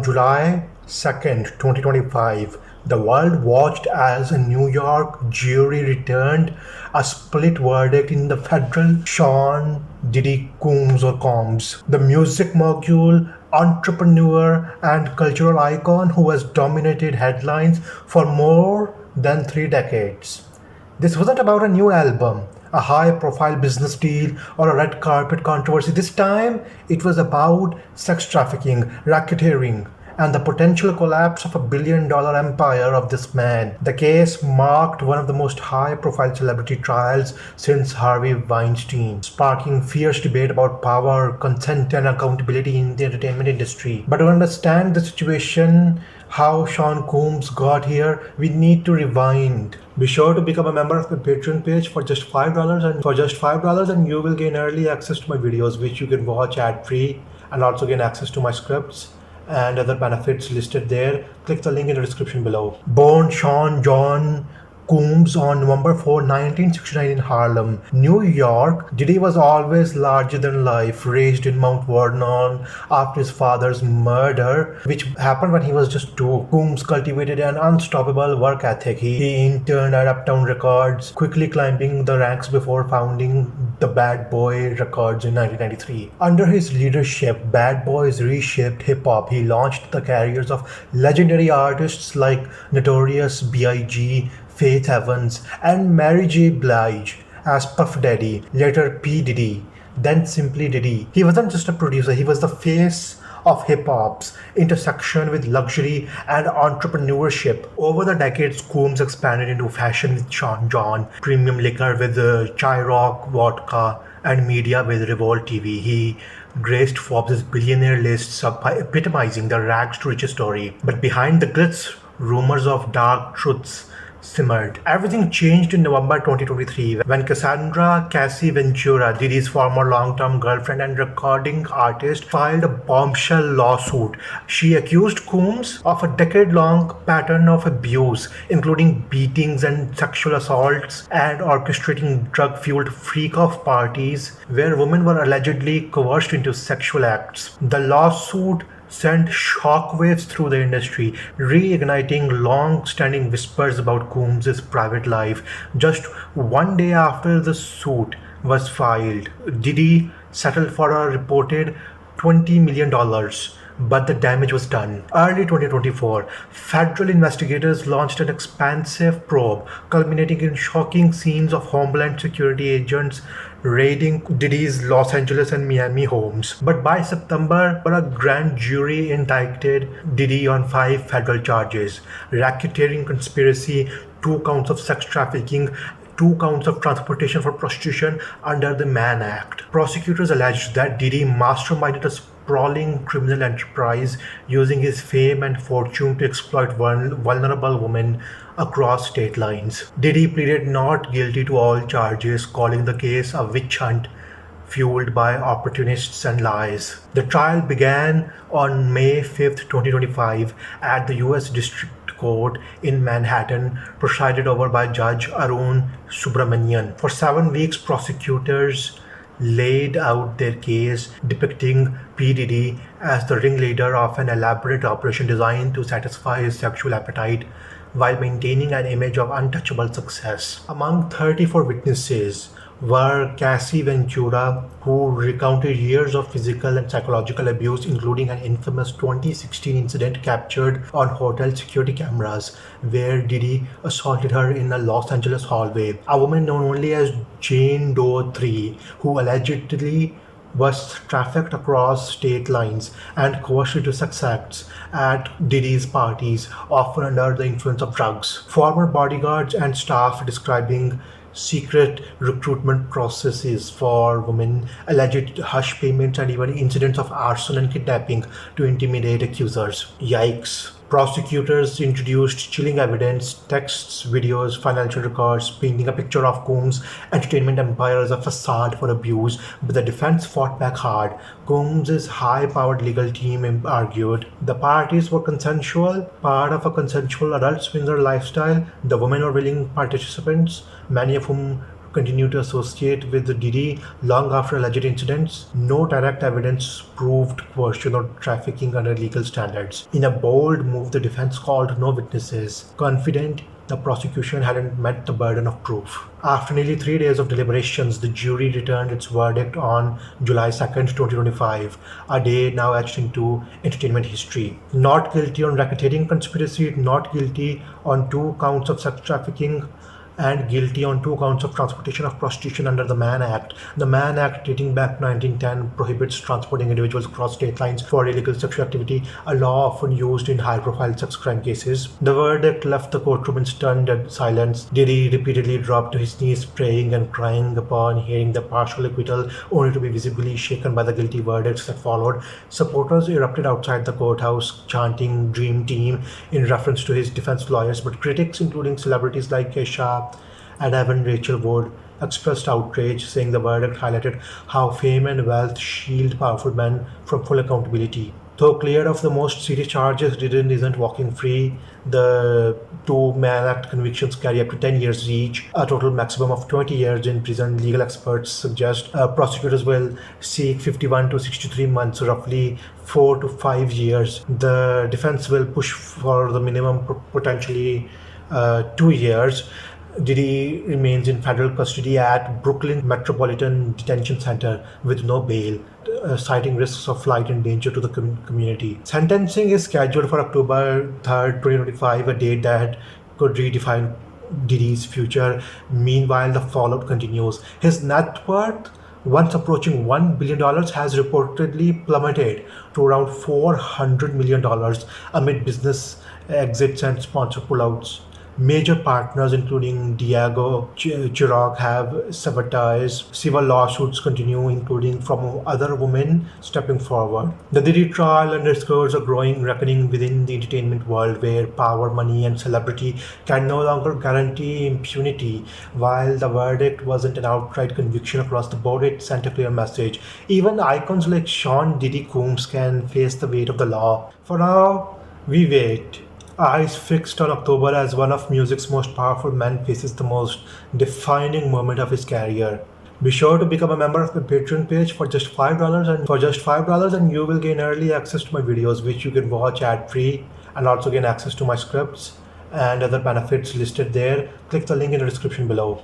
On July 2nd, 2025, the world watched as a New York jury returned a split verdict in the federal Sean Diddy Combs, the music mogul, entrepreneur, and cultural icon who has dominated headlines for more than 3 decades. This wasn't about a new album, a high profile business deal, or a red carpet controversy. This time, it was about sex trafficking, racketeering, and the potential collapse of a $1 billion empire of this man. The case marked one of the most high profile celebrity trials since Harvey Weinstein, sparking fierce debate about power, consent, and accountability in the entertainment industry. But to understand the situation, how Sean Combs got here, we need to rewind. Be sure to become a member of my Patreon page for just $5, and for just $5 and you will gain early access to my videos, which you can watch ad free, and also gain access to my scripts and other benefits listed there. Click the link in the description below. Born Sean John Combs on November 4, 1969 in Harlem, New York, Diddy was always larger than life. Raised in Mount Vernon after his father's murder, which happened when he was just 2, Combs cultivated an unstoppable work ethic. He interned at Uptown Records, quickly climbing the ranks before founding the Bad Boy Records in 1993. Under his leadership, Bad Boys reshaped hip-hop. He launched the careers of legendary artists like Notorious B.I.G., Faith Evans, and Mary J. Blige as Puff Daddy, later P. Diddy, then simply Diddy. He wasn't just a producer, he was the face of hip-hop's intersection with luxury and entrepreneurship. Over the decades, Combs expanded into fashion with Sean John, premium liquor with Chai Rock vodka, and media with Revolt TV. He graced Forbes' billionaire lists by epitomizing the rags to riches story. But behind the glitz, rumors of dark truths simmered. Everything changed in November 2023 when Cassandra Cassie Ventura, Diddy's former long-term girlfriend and recording artist, filed a bombshell lawsuit. She accused Combs of a decade-long pattern of abuse, including beatings and sexual assaults, and orchestrating drug-fueled freak-off parties where women were allegedly coerced into sexual acts. The lawsuit sent shockwaves through the industry, reigniting long-standing whispers about Combs' private life. Just one day after the suit was filed, Diddy settled for a reported $20 million. But the damage was done. Early 2024, federal investigators launched an expansive probe, culminating in shocking scenes of Homeland Security agents raiding Diddy's Los Angeles and Miami homes. But by September, a grand jury indicted Diddy on 5 federal charges: racketeering conspiracy, 2 counts of sex trafficking, 2 counts of transportation for prostitution under the Mann Act. Prosecutors alleged that Diddy masterminded a sprawling criminal enterprise using his fame and fortune to exploit vulnerable women across state lines. Diddy pleaded not guilty to all charges, calling the case a witch hunt fueled by opportunists and lies. The trial began on May 5, 2025 at the U.S. District Court in Manhattan, presided over by Judge Arun Subramanian. For 7 weeks, prosecutors laid out their case, depicting P. Diddy as the ringleader of an elaborate operation designed to satisfy his sexual appetite while maintaining an image of untouchable success. Among 34 witnesses were Cassie Ventura, who recounted years of physical and psychological abuse, including an infamous 2016 incident captured on hotel security cameras, where Diddy assaulted her in a Los Angeles hallway. A woman known only as Jane Doe 3, who allegedly was trafficked across state lines and coerced into sex acts at Diddy's parties, often under the influence of drugs. Former bodyguards and staff describing secret recruitment processes for women, alleged hush payments, and even incidents of arson and kidnapping to intimidate accusers. Yikes. Prosecutors introduced chilling evidence, texts, videos, financial records, painting a picture of Combs' entertainment empire as a facade for abuse, but the defense fought back hard. Combs' high-powered legal team argued the parties were consensual, part of a consensual adult swinger lifestyle. The women were willing participants, many of whom continue to associate with Diddy long after alleged incidents. No direct evidence proved coercion or trafficking under legal standards. In a bold move, the defense called no witnesses, confident the prosecution hadn't met the burden of proof. After nearly 3 days of deliberations, the jury returned its verdict on July 2nd, 2025, a day now etched into entertainment history. Not guilty on racketeering conspiracy, not guilty on 2 counts of sex trafficking, and guilty on 2 counts of transportation of prostitution under the Mann Act. The Mann Act, dating back to 1910, prohibits transporting individuals across state lines for illegal sexual activity, a law often used in high-profile sex crime cases. The verdict left the courtroom in stunned silence. Diddy repeatedly dropped to his knees, praying and crying upon hearing the partial acquittal, only to be visibly shaken by the guilty verdicts that followed. Supporters erupted outside the courthouse, chanting "Dream Team" in reference to his defense lawyers, but critics, including celebrities like Kesha and Evan Rachel Wood, expressed outrage, saying the verdict highlighted how fame and wealth shield powerful men from full accountability. Though cleared of the most serious charges, Didden isn't walking free. The two Mann Act convictions carry up to 10 years each, a total maximum of 20 years in prison. Legal experts suggest prosecutors will seek 51 to 63 months, roughly 4 to 5 years. The defense will push for the minimum, potentially 2 years. Diddy remains in federal custody at Brooklyn Metropolitan Detention Center with no bail, citing risks of flight and danger to the community. Sentencing is scheduled for October 3rd, 2025, a date that could redefine Diddy's future. Meanwhile, the fallout continues. His net worth, once approaching $1 billion, has reportedly plummeted to around $400 million amid business exits and sponsor pullouts. Major partners, including Diageo Chirac, have sabotaged. Civil lawsuits continue, including from other women stepping forward. The Diddy trial underscores a growing reckoning within the entertainment world, where power, money, and celebrity can no longer guarantee impunity. While the verdict wasn't an outright conviction across the board, it sent a clear message. Even icons like Sean Diddy Coombs can face the weight of the law. For now, we wait. Eyes fixed on October, as one of music's most powerful men faces the most defining moment of his career. Be sure to become a member of my Patreon page for just $5, and you will gain early access to my videos, which you can watch ad-free, and also gain access to my scripts and other benefits listed there. Click the link in the description below.